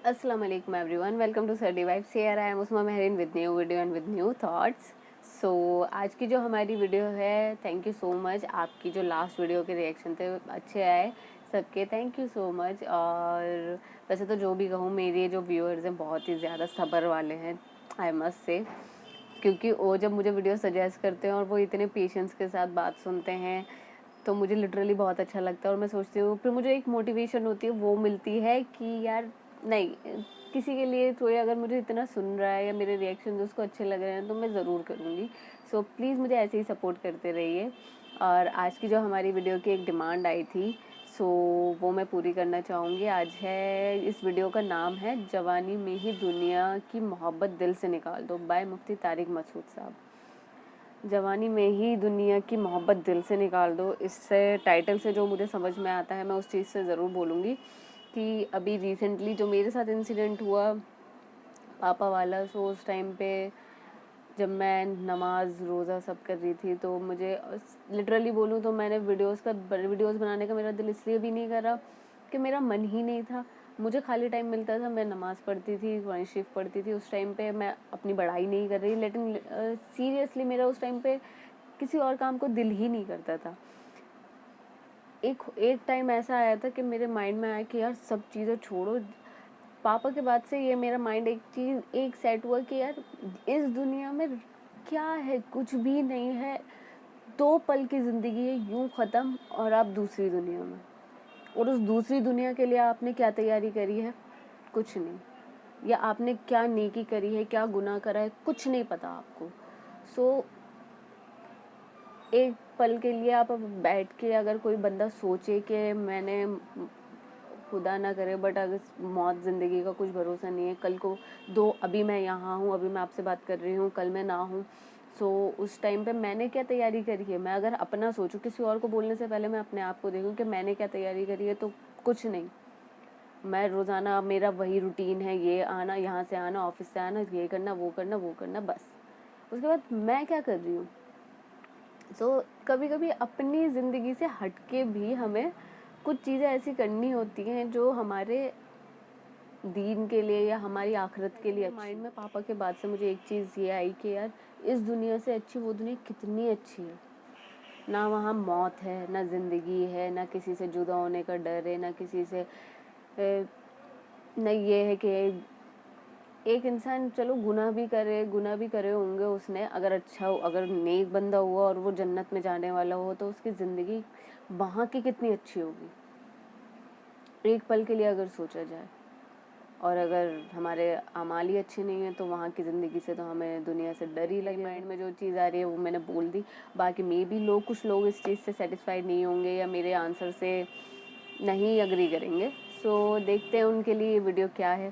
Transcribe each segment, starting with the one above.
अस्सलाम वालेकुम everyone, welcome to Sardi vibes. Here I am Usma Mehreen with new video and with new thoughts. So आज की जो हमारी वीडियो है, थैंक यू सो मच। आपकी जो लास्ट वीडियो के रिएक्शन थे अच्छे आए सबके, थैंक यू सो मच। और वैसे तो जो भी कहूँ, मेरे जो व्यूअर्स हैं बहुत ही ज़्यादा सब्र वाले हैं, आई मस्ट से, क्योंकि वो जब मुझे वीडियो सजेस्ट करते हैं और वो इतने पेशेंस के साथ बात सुनते हैं तो मुझे लिटरली बहुत अच्छा लगता है। और मैं सोचती हूँ, फिर मुझे एक मोटिवेशन होती है, वो मिलती है कि यार नहीं, किसी के लिए कोई अगर मुझे इतना सुन रहा है या मेरे रिएक्शन उसको अच्छे लग रहे हैं तो मैं ज़रूर करूँगी। सो प्लीज़ मुझे ऐसे ही सपोर्ट करते रहिए। और आज की जो हमारी वीडियो की एक डिमांड आई थी, सो वो मैं पूरी करना चाहूँगी। आज है, इस वीडियो का नाम है जवानी में ही दुनिया की मोहब्बत दिल से निकाल दो, बाय मुफ्ती तारिक मसूद साहब। जवानी में ही दुनिया की मोहब्बत दिल से निकाल दो, इससे टाइटल से जो मुझे समझ में आता है मैं उस चीज़ से ज़रूर बोलूँगी कि अभी रिसेंटली जो मेरे साथ इंसिडेंट हुआ पापा वाला, सो उस टाइम पे जब मैं नमाज रोज़ा सब कर रही थी तो मुझे लिटरली बोलूँ तो मैंने वीडियोस बनाने का मेरा दिल इसलिए भी नहीं करा कि मेरा मन ही नहीं था। मुझे खाली टाइम मिलता था, मैं नमाज़ पढ़ती थी, कुरान शरीफ पढ़ती थी। उस टाइम पे मैं अपनी बड़ाई नहीं कर रही, लेकिन सीरियसली मेरा उस टाइम पे किसी और काम को दिल ही नहीं करता था। एक एक टाइम ऐसा आया था कि मेरे माइंड में आया कि यार सब चीज़ें छोड़ो। पापा के बाद से ये मेरा माइंड एक सेट हुआ कि यार इस दुनिया में क्या है, कुछ भी नहीं है। 2 पल की ज़िंदगी है, यूं ख़त्म और आप दूसरी दुनिया में। और उस दूसरी दुनिया के लिए आपने क्या तैयारी करी है? कुछ नहीं। या आपने क्या नेकी करी है, क्या गुनाह करा है, कुछ नहीं पता आपको। सो एक पल के लिए आप अब बैठ के अगर कोई बंदा सोचे कि मैंने, खुदा ना करे बट अगर मौत ज़िंदगी का कुछ भरोसा नहीं है, कल को अभी मैं यहाँ हूँ, अभी मैं आपसे बात कर रही हूँ, कल मैं ना हूँ। सो उस टाइम पे मैंने क्या तैयारी करी है? मैं अगर अपना सोचूं, किसी और को बोलने से पहले मैं अपने आप को देखूं कि मैंने क्या तैयारी करी है, तो कुछ नहीं। मैं रोज़ाना मेरा वही रूटीन है, ये आना, यहाँ से आना, ऑफिस से आना, ये करना, वो करना, वो करना, बस। उसके बाद मैं क्या कर रही हूँ? सो कभी कभी अपनी ज़िंदगी से हटके भी हमें कुछ चीज़ें ऐसी करनी होती हैं जो हमारे दीन के लिए या हमारी आखिरत के लिए। माइंड में पापा के बाद से मुझे एक चीज़ ये आई कि यार इस दुनिया से अच्छी वो दुनिया कितनी अच्छी है। ना वहाँ मौत है, ना ज़िंदगी है, ना किसी से जुदा होने का डर है, ना किसी से न ये है कि एक इंसान चलो गुनाह भी करे होंगे उसने, अगर अच्छा हो, अगर नेक बंदा हुआ और वो जन्नत में जाने वाला हो तो उसकी ज़िंदगी वहाँ की कितनी अच्छी होगी, एक पल के लिए अगर सोचा जाए। और अगर हमारे अमाल ही अच्छे नहीं हैं तो वहाँ की ज़िंदगी से तो हमें दुनिया से डर ही लगे। माइंड में जो चीज़ आ रही है वो मैंने बोल दी। बाकी मे भी कुछ लोग इस चीज़ से सेटिस्फाइड नहीं होंगे या मेरे आंसर से नहीं अग्री करेंगे। सो देखते हैं उनके लिए ये वीडियो क्या है।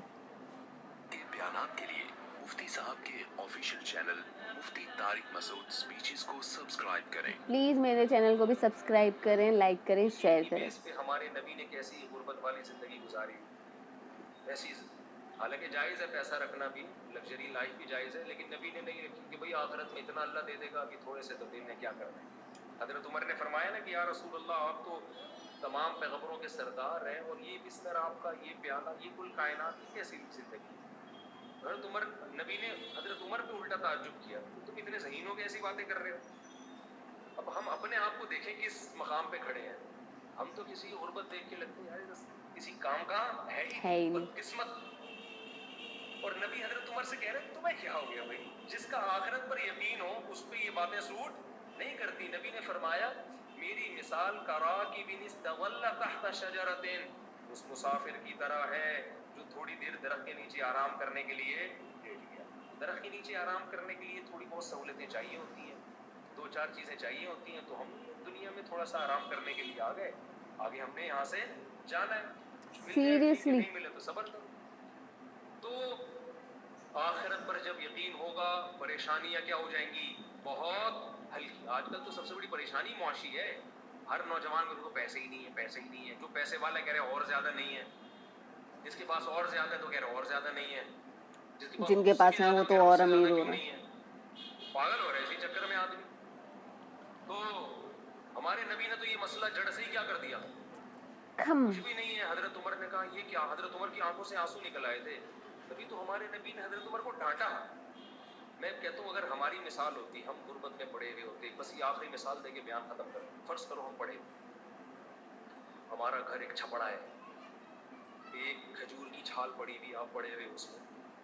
बयानात के लिए मुफ्ती साहब के ऑफिशियल चैनल मुफ्ती तारिक मसूद स्पीचेस को सब्सक्राइब करें। प्लीज़ मेरे चैनल को भी सब्सक्राइब करें, लाइक करें, शेयर करें। इस पे हमारे नबी ने कैसी गुर्बत वाली जिंदगी गुजारी, ऐसी हालांकि जायज़ है पैसा रखना भी, लग्जरी लाइफ भी जायज़ है, लेकिन नबी ने नहीं रखी कि भाई आखिरत में इतना अल्लाह दे देगा कि थोड़े से तो दिन ने क्या करना है। हज़रत उमर ने फरमाया ना कि या रसूल अल्लाह, आप तो तमाम पैगंबरों के सरदार हैं और ये बिस्तर आपका, ये प्याला, ये कुल कायनात की कैसी जिंदगी। हज़रत उमर, नबी ने हज़रत उमर पे उल्टा ताज्जुब किया, तुम इतने ज़हीन हो के ऐसी बातें कर रहे हो। अब हम अपने आप को देखें किस मकाम पे खड़े हैं। हम तो किसी की गुर्बत देख के लगते हैं यार किसी काम का है ही नहीं, बदकिस्मत। और नबी हजरत उमर से कह रहे तुम्हें क्या हो गया भाई, जिसका आखिरत पर यकीन हो उस पे ये बातें सूट नहीं करती। नबी ने फरमाया मेरी मिसाल कराकिबिन इस्तगल्ला तहत शजरतिन, उस मुसाफिर की तरह है जो थोड़ी देर दरख्त के नीचे आराम करने के लिए लेट गया। दरख्त के नीचे आराम करने के लिए थोड़ी बहुत सहूलतें चाहिए होती हैं, 2-4 चीजें चाहिए होती हैं, तो हम दुनिया में थोड़ा सा आराम करने के लिए आ गए। आगे हमने यहाँ से जाना है, कुछ मिल जाए ठीक है, नहीं मिले तो सब्र करो। तो आखिरत पर जब यकीन होगा परेशानियां क्या हो जाएंगी, बहुत हल्की। आजकल तो सबसे बड़ी परेशानी मुआशी है, हर नौजवान मेरे को पैसे ही नहीं है, पैसे ही नहीं है। जो पैसे वाला कह रहे और ज्यादा नहीं है, जिसके पास और ज्यादा है तो कह रहे और ज्यादा नहीं है, जिनके पास है वो तो और अमीर हो रहे हैं। पागल हो रहे हैं इसी चक्कर में आदमी। तो हमारे नबी ने तो ये मसला जड़ से ही क्या कर दिया, खम। कुछ भी नहीं है। हजरत उमर ने कहा ये क्या? हजरत उमर की आंखों से आंसू निकल आए थे। तभी तो हमारे नबी ने हजरत उमर को डांटा। मैं कहता हूँ अगर हमारी मिसाल होती, हम गुर्बत में पड़े हुए होते, बस ये आखिरी मिसाल देके बयान खत्म कर। फर्ज करो हम पड़े, हमारा घर एक छपड़ा है, एक खजूर की छाल पड़ी हुई, आप पड़े हुए उसमें,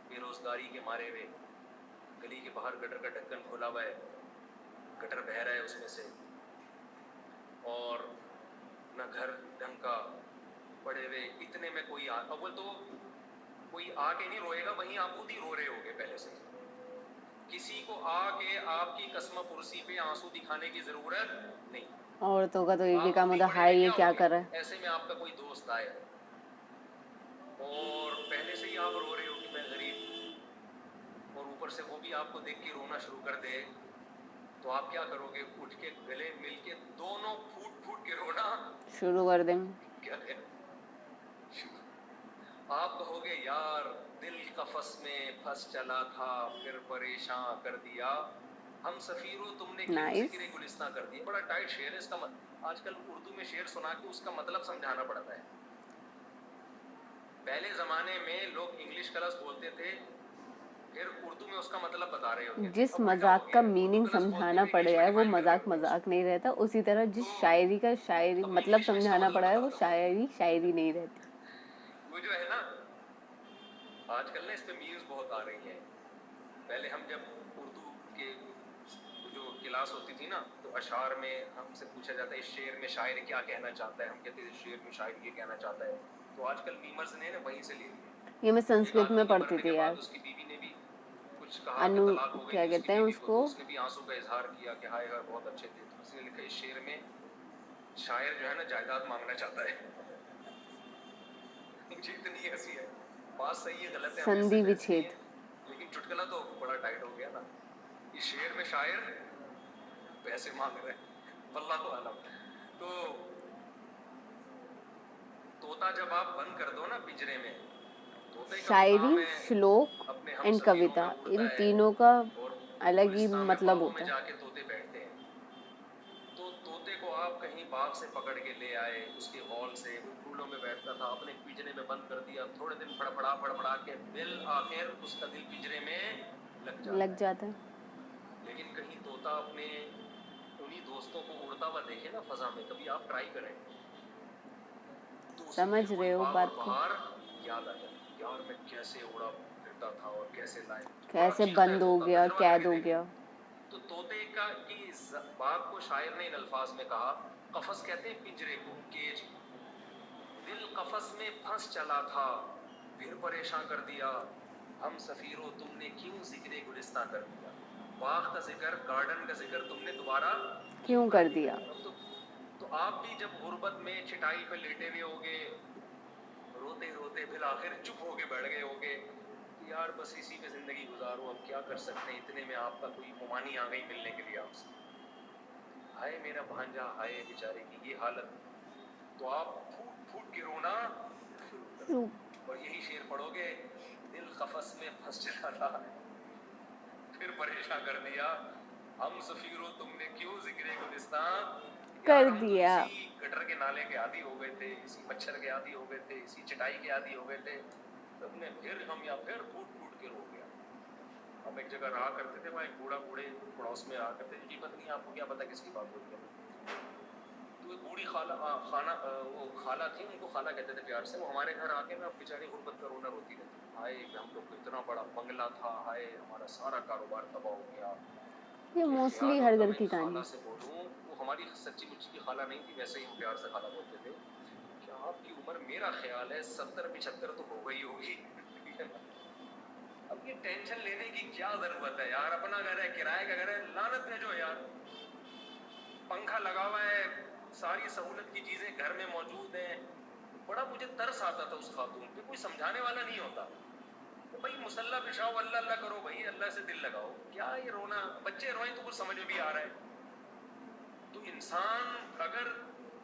बेरोजगारी के मारे हुए, गली के बाहर गटर का ढक्कन खोला हुआ है, गटर बह रहा है उसमें से, और न घर ढंग का, पड़े हुए। इतने में कोई अव्वल तो कोई आके नहीं रोएगा, वहीं आप खुद ही रो रहे होगे पहले से। किसी को आके आपकी कसम पुरसी पे आंसू दिखाने की जरूरत नहीं। औरतों का तो एक ही आप काम खुद ही होता है, पड़े हाय हुए ये क्या होगे? कर रहा है। ऐसे में आपका कोई दोस्त आए और पहले से ही आप रो रहे हो कि मैं गरीब, और ऊपर से वो भी आपको देख के रोना शुरू कर दे, तो आप क्या करोगे? उठ के गले मिल के दोनों फूट फूट के रोना शुरू कर देंगे। क्या है? आप कहोगे यार दिल कफस में फंस चला था, फिर परेशान कर दिया, हम सफीरों तुमने क्यों नाइस। जिक्र गुलिस्तां कर दिया। बड़ा टाइट शेर है इसका। आजकल उर्दू में शेर सुना के उसका मतलब समझाना पड़ता है। पहले जमाने में लोग इंग्लिश का लफ्ज बोलते थे, फिर उर्दू में उसका मतलब बता रहे होते थे। जिस अब उल्टा हो मजाक का गया, मीनिंग उर्दू का लफ्ज बोलते समझाना हुए पड़ इंग्लिश में जाए वो डिफाइन कर रहे मजाक होते हैं मजाक नहीं रहता, उसी तरह जिस तो शायरी का शायरी अब मतलब इंग्लिश में इसका समझाना मतलब पड़ा है वो बताता हूँ। शायरी शायरी नहीं रहती। वो जो है ना, आजकल ना इस पे मीम्स बहुत आ रही हैं। पहले हम जब उर्दू के जो क्लास होती थी ना, तो अशार में हमसे पूछा जाता है इस शेर में शायर क्या कहना चाहता है, हम कहते हैं इस शेर में शायर ये कहना चाहता है। तो आजकल मीमर्स ने ना वहीं से ले लिया। ये मैं एक संस्कृत आदमी में के पढ़ती मरने थी के बाद यार। उसकी बीवी ने भी कुछ कहा कि अनु तलाक हो गई क्या थी उसकी कहते हैं बीवी को, उसको, तो उसने भी आंसू का इजहार किया कि हाय हाय बहुत अच्छे थे। तो उसने लिखा इस शेर में शायर जो है ना जायदाद मांगना चाहता है। मुझे इतनी हंसी है। बात सही है गलत है हमें इससे संधि बहस नहीं है, विच्छेद। लेकिन चुटकुला तो बड़ा टाइट हो गया ना। इस शेर में शायर पैसे मांग रहे हैं, वल्लाह तो आलम। तो तोता जब आप बंद कर दो ना पिंजरे में, तोते का भी शायरी, काम है श्लोक अपने हम एंड सफीरों कविता, में उड़ता इन है, तीनों का और अलग ही गुलिस्तान में मतलब बागों में होता है। जाके तोते बैठते हैं। तो तोते को आप कहीं बाग से पकड़ के ले आए, उसके हॉल से, वो फूलों में बैठता था, अपने पिंजरे में बंद कर दिया, थोड़े दिन फड़फड़ा के बिल आखिर उसका दिल पिंजरे में लग जाता है। लेकिन कहीं तोता अपने उन्हीं दोस्तों को उड़ता हुआ देखे ना फजा में, कभी आप ट्राई करें, तो उसे समझ फिर रहे वही हो बाग और बात को, बहार याद आ जाए। यार मैं कैसे उड़ा फिरता था और कैसे लाए, बड़ा कैसे चीखता है बंद हो तोता, गया, तजुर्बा कैद करके हो देखें। गया। तो तोते का की बाग को शायर ने इन अल्फाज में कहा, कफस कहते हैं पिंजरे को, केज। दिल कफस में फंस चला था, फिर परेशान कर दिया, हम सफीरों तुमने क्यों जिक्र गुलिस्तां कर दिया। बाग का जिक्र, गार्डन का जिक्र तुमने दोबारा क्यों कर दिया। अब तो आप भी जब गुर्बत में चिटाई पे लेटे हुए होगे, रोते रोते फिर आखिर चुप होके बैठ गए होगे कि यार बस इसी में जिंदगी गुजारो, अब क्या कर सकते हैं। इतने में आपका कोई कुमानी आ गई मिलने के लिए आपसे, हाय मेरा भांजा, हाय बेचारे की ये हालत, तो आप फूट फूट के रोना शुरू कर दो और यही शेर पढ़ोगे, दिल कफस में फंस चला था, फिर परेशान कर दिया, हम सफीरों तुमने क्यों जिक्र गुलिस्तां कर हम तो दिया। इसी गटर के नाले के आदी हो गए थे, इसी मच्छर के आदी हो गए थे, इसी चटाई के आदी हो गए थे, तुमने फिर हम या फिर फूट फूट के रो गया। हम एक जगह रहा करते थे, वहाँ एक बूढ़ा बूढ़े पड़ोस में रहा करते थे, जी पता नहीं आपको क्या पता किसकी बात हो रही है। तो एक बूढ़ी वो खाला थी, उनको खाला कहते थे प्यार से। वो हमारे घर आके ना बेचारी गुर्बत का रोना रोती रहती, हाय हम लोग को इतना बड़ा बंगला था, हाय हमारा सारा कारोबार तबाह हो गया। ये मुझे मोस्टली ख्याल हर होता घर मैं की खाला कहानी। से बोलूं, वो हमारी सच्ची मुच्ची की खाला नहीं थी, वैसे ही हम प्यार से खाला बोलते थे कि आपकी उम्र मेरा ख्याल है 70-75 तो हो गई होगी। अब ये टेंशन लेने की क्या जरूरत है यार, अपना घर है, किराए का घर है, लानत है जो यार, पंखा लगा हुआ है, सारी सहूलत की चीजें घर में मौजूद हैं। बड़ा मुझे तरस आता था उस खातून पे, कोई समझाने वाला नहीं होता। तो भाई मुसल्ला बिछाओ, अल्लाह अल्लाह करो भाई, अल्लाह से दिल लगाओ, क्या ये रोना, बच्चे रोए तो कुछ समझ में भी आ रहा है। तो इंसान अगर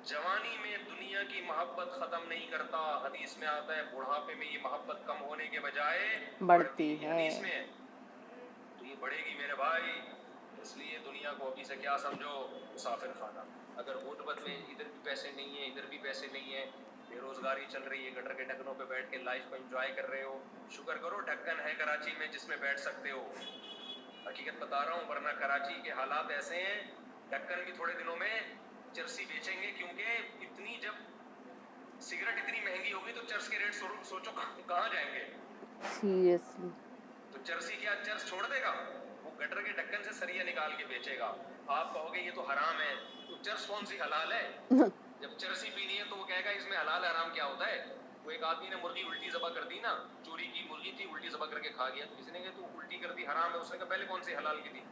जवानी में दुनिया की मोहब्बत खत्म नहीं करता, हदीस में आता है बुढ़ापे में ये मोहब्बत कम होने के बजाय बढ़ती है। हदीस में है, तो ये बढ़ेगी मेरे भाई। इसलिए दुनिया को अभी से क्या समझो, मुसाफिर खाना। अगर गुर्बत में इधर भी पैसे नहीं है, इधर भी पैसे नहीं है, बेरोजगारी चल रही है, गटर के ढक्कनों पे बैठ के लाइफ को एंजॉय कर रहे हो। शुक्र करो ढक्कन है कराची में जिसमें बैठ सकते हो। हकीकत बता रहा हूँ, वरना कराची के हालात ऐसे हैं, ढक्कन भी थोड़े दिनों में चरसी बेचेंगे, क्योंकि इतनी जब सिगरेट इतनी महंगी होगी तो चर्स के रेट सोचो कहाँ जाएंगे। सीरियसली। तो चरसी क्या चर्स छोड़ देगा? वो गटर के ढक्कन से सरिया निकाल के बेचेगा। आप कहोगे ये तो हराम है, तो चर्स कौन सी हलाल है? जब चरसी पीनी है तो वो कहेगा इसमें हलाल हराम क्या होता है। वो एक आदमी ने मुर्गी उल्टी ज़बह कर दी ना, चोरी की मुर्गी थी, उल्टी ज़बह करके खा गया, तो किसी ने कहा तू उल्टी कर दी हराम है, उसने कहा पहले कौन सी हलाल की थी।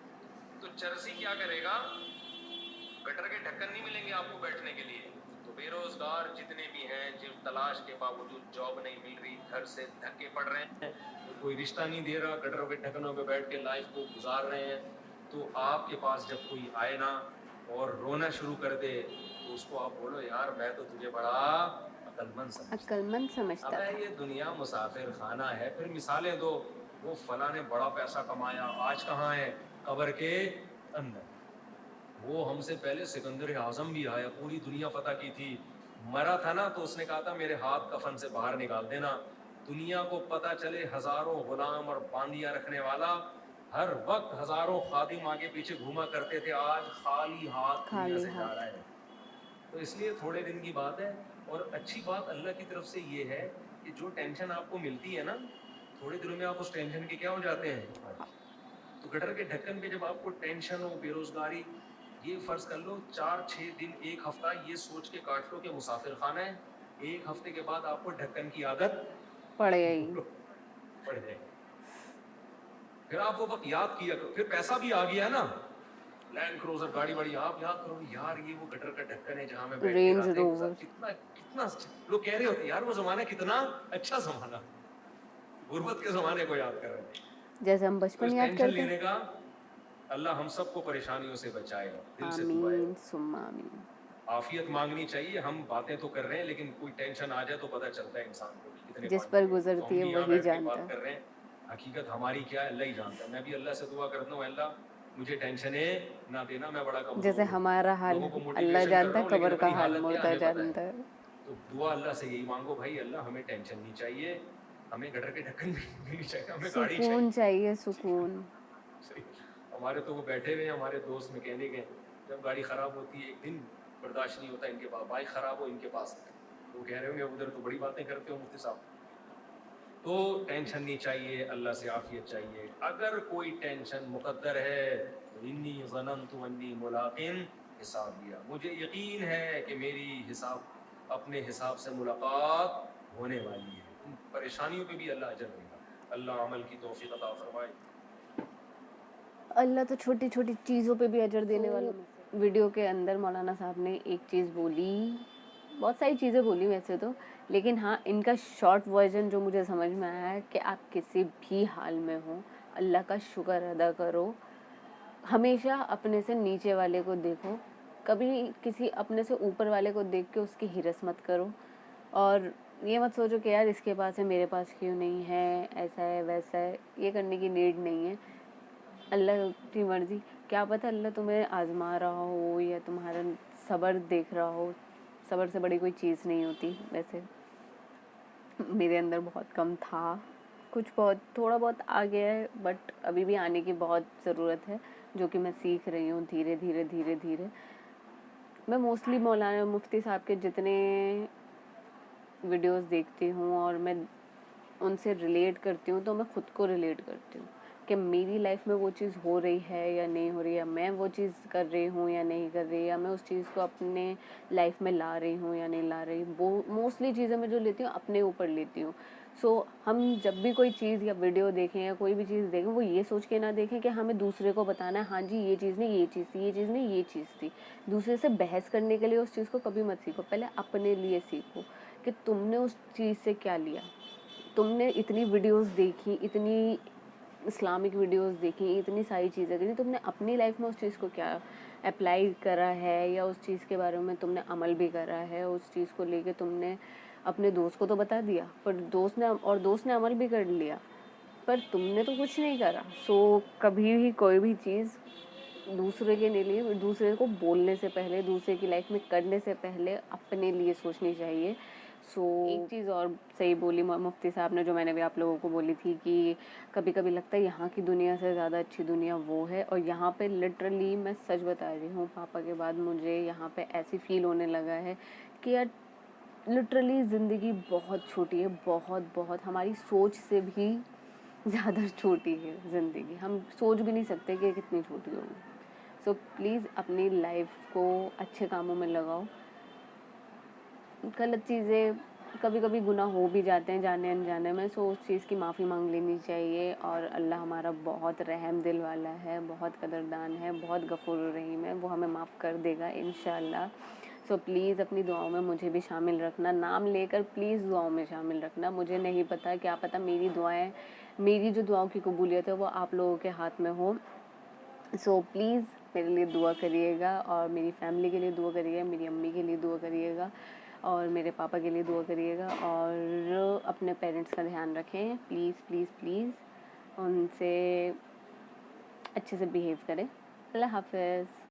तो चरसी क्या करेगा? गटर के ढक्कन नहीं मिलेंगे आपको बैठने के लिए। तो बेरोजगार जितने भी हैं, जिन तलाश के बावजूद जॉब नहीं मिल रही, घर से धक्के पड़ रहे हैं, तो कोई रिश्ता नहीं दे रहा, गटरों के ढक्कनों पे बैठ के लाइफ को गुजार रहे हैं, तो आपके पास जब कोई आए ना और रोना शुरू कर दे, तो उसको आप बोलो यार मैं तो तुझे बड़ा अक्लमंद समझता अक्लमंद समझता अबे था। ये दुनिया मुसाफिर खाना है। फिर मिसालें दो, वो फला ने बड़ा पैसा कमाया, आज कहाँ है? कब्र के अंदर। वो हमसे पहले सिकंदर आजम भी आया, पूरी दुनिया फतह की थी, मरा था ना तो उसने कहा था मेरे हाथ कफन से बाहर निकाल देना। दुनिया को पता चले हजारों गुलाम और बांदियां रखने वाला, हर वक्त हजारों खादिम आगे पीछे घूमा करते थे, आज खाली हाथ दुनिया खाली से जा हाथ। रहा है। तो इसलिए थोड़े दिन की बात है। और अच्छी बात अल्लाह की तरफ से ये है कि जो टेंशन आपको मिलती है ना, थोड़े दिनों में आप उस टेंशन के क्या हो जाते हैं। तो गटर के ढक्कन पे जब आपको टेंशन हो, बेरोजगारी, ये फर्ज कर लो 4-6 दिन, एक हफ्ता ये सोच के काट लो कि मुसाफिर खाना है। एक हफ्ते के बाद आपको ढक्कन की आदत पड़ गई। पड़ जाएगी। फिर आप वो वक्त याद किया, फिर पैसा भी आ गया ना, लैंड क्रूजर गाड़ी बड़ी, आप याद करो यार ये वो गटर का ढक्कन है जहाँ मैं बैठ के रेंज रातें रोवर। कितना कितना लोग कह रहे होते यार वो जमाना कितना अच्छा जमाना, गुर्बत के जमाने को याद कर रहे हैं। जैसे हम तो बचपन इस याद टेंशन करते हैं। लेने का अल्लाह हम सबको परेशानियों से बचाए, दिल से दुआ है। आमीन सुम्मा आमीन। आफियत मांगनी चाहिए। हम बातें तो कर रहे हैं लेकिन कोई टेंशन आ जाए तो पता चलता है इंसान को कि कितने जिस पानी पर में। तो गुजरती हम है भी यहाँ वही बैठ के जानता बात है। कर रहे हैं, हकीकत हमारी क्या है अल्लाह ही जानता है। मैं भी अल्लाह से दुआ करता हूँ, अल्लाह मुझे टेंशने ना देना, मैं बड़ा जैसे कमजोर हूँ। हमारा हाल लोगों को अल्लाह मोटिवेशन कर जानता रहा है, हूँ लेकिन कब्र का अपनी हाल हालत क्या मुर्दा हमें पता है। जानता है। तो दुआ अल्लाह से यही मांगो भाई अल्लाह हमें टेंशन नहीं चाहिए, हमें गटर के ढक्कन भी नहीं चाहिए, हमें गाड़ी सुकून चाहिए। चाहिए, सुकून। सही। हमारे तो वो बैठे हुए हैं, हमारे दोस्त मैकेनिक हैं, जब गाड़ी खराब होती है एक दिन बर्दाश्त नहीं होता इनके पास, बाइक खराब हो इनके पास, तो कह रहे होंगे उधर तो बड़ी बातें करते हो मुफ्ती साहब। तो टेंशन नहीं चाहिए, अल्लाह से आफियत चाहिए। अगर कोई टेंशन मुकद्दर है तो इन्नी ज़नन्तु अन्नी मुलाक़िन हिसाबिया, मुझे यकीन है कि मेरी हिसाब अपने हिसाब से मुलाकात होने वाली है। उन परेशानियों पे भी अल्लाह अजर देगा। अल्लाह अमल की तौफीक अता फरमाए। अल्लाह तो छोटी छोटी चीज़ों पे भी अजर देने वालों में से। वीडियो के अंदर मौलाना साहब ने एक चीज़ बोली, बहुत सारी चीज़ें बोली वैसे तो, लेकिन हाँ इनका शॉर्ट वर्जन जो मुझे समझ में आया है कि आप किसी भी हाल में हो अल्लाह का शुक्र अदा करो, हमेशा अपने से नीचे वाले को देखो, कभी किसी अपने से ऊपर वाले को देख के उसकी हिरस मत करो, और ये मत सोचो कि यार इसके पास है मेरे पास क्यों नहीं है, ऐसा है वैसा है, ये करने की नीड नहीं है। अल्लाह की मर्जी, क्या पता अल्लाह तुम्हें आजमा रहा हो या तुम्हारा सब्र देख रहा हो। सब्र से बड़ी कोई चीज़ नहीं होती वैसे। मेरे अंदर बहुत कम था, कुछ बहुत थोड़ा बहुत आ गया है, बट अभी भी आने की बहुत ज़रूरत है, जो कि मैं सीख रही हूँ धीरे धीरे धीरे धीरे। मैं मोस्टली मौलाना मुफ्ती साहब के जितने वीडियोस देखती हूँ और मैं उनसे रिलेट करती हूँ, तो मैं खुद को रिलेट करती हूँ कि मेरी लाइफ में वो चीज़ हो रही है या नहीं हो रही है, मैं वो चीज़ कर रही हूँ या नहीं कर रही, या मैं उस चीज़ को अपने लाइफ में ला रही हूँ या नहीं ला रही। वो मोस्टली चीज़ें मैं जो लेती हूँ अपने ऊपर लेती हूँ। सो हम जब भी कोई चीज़ या वीडियो देखें या कोई भी चीज़ देखें, वो ये सोच के ना देखें कि हमें दूसरे को बताना है हाँ जी ये चीज़ नहीं ये चीज़ थी, ये चीज़ नहीं ये चीज़ थी। दूसरे से बहस करने के लिए उस चीज़ को कभी मत सीखो, पहले अपने लिए सीखो कि तुमने उस चीज़ से क्या लिया। तुमने इतनी वीडियोस देखी, इतनी इस्लामिक वीडियोस देखी, इतनी सारी चीज़ें करी, तुमने अपनी लाइफ में उस चीज़ को क्या अप्लाई करा है, या उस चीज़ के बारे में तुमने अमल भी करा है। उस चीज़ को लेके तुमने अपने दोस्त को तो बता दिया, पर दोस्त ने अमल भी कर लिया, पर तुमने तो कुछ नहीं करा। सो कभी भी कोई भी चीज़ दूसरे के लिए, दूसरे को बोलने से पहले, दूसरे की लाइफ में करने से पहले अपने लिए सोचनी चाहिए। एक चीज़ और सही बोली मुफ्ती साहब ने, जो मैंने भी आप लोगों को बोली थी कि कभी कभी लगता है यहाँ की दुनिया से ज़्यादा अच्छी दुनिया वो है। और यहाँ पे लिटरली मैं सच बता रही हूँ, पापा के बाद मुझे यहाँ पे ऐसी फील होने लगा है कि यार लिटरली ज़िंदगी बहुत छोटी है, बहुत बहुत हमारी सोच से भी ज़्यादा छोटी है ज़िंदगी। हम सोच भी नहीं सकते कि कितनी छोटी होगी। सो प्लीज़ अपनी लाइफ को अच्छे कामों में लगाओ। गलत चीज़ें कभी कभी गुनाह हो भी जाते हैं जाने अनजाने में, सो उस चीज़ की माफ़ी मांग लेनी चाहिए। और अल्लाह हमारा बहुत रहम दिल वाला है, बहुत कदरदान है, बहुत गफूर रहीम है, वो हमें माफ़ कर देगा इंशाल्लाह। सो प्लीज़ अपनी दुआओं में मुझे भी शामिल रखना, नाम लेकर प्लीज़ दुआओं में शामिल रखना। मुझे नहीं पता, क्या पता मेरी दुआएं, मेरी जो दुआओं की कबूलियत है वो आप लोगों के हाथ में हो। सो प्लीज़ मेरे लिए दुआ करिएगा और मेरी फैमिली के लिए दुआ करिएगा, मेरी अम्मी के लिए दुआ करिएगा और मेरे पापा के लिए दुआ करिएगा। और अपने पेरेंट्स का ध्यान रखें प्लीज़ प्लीज़ प्लीज़, उनसे अच्छे से बिहेव करें। अल्लाह हाफ़िज़।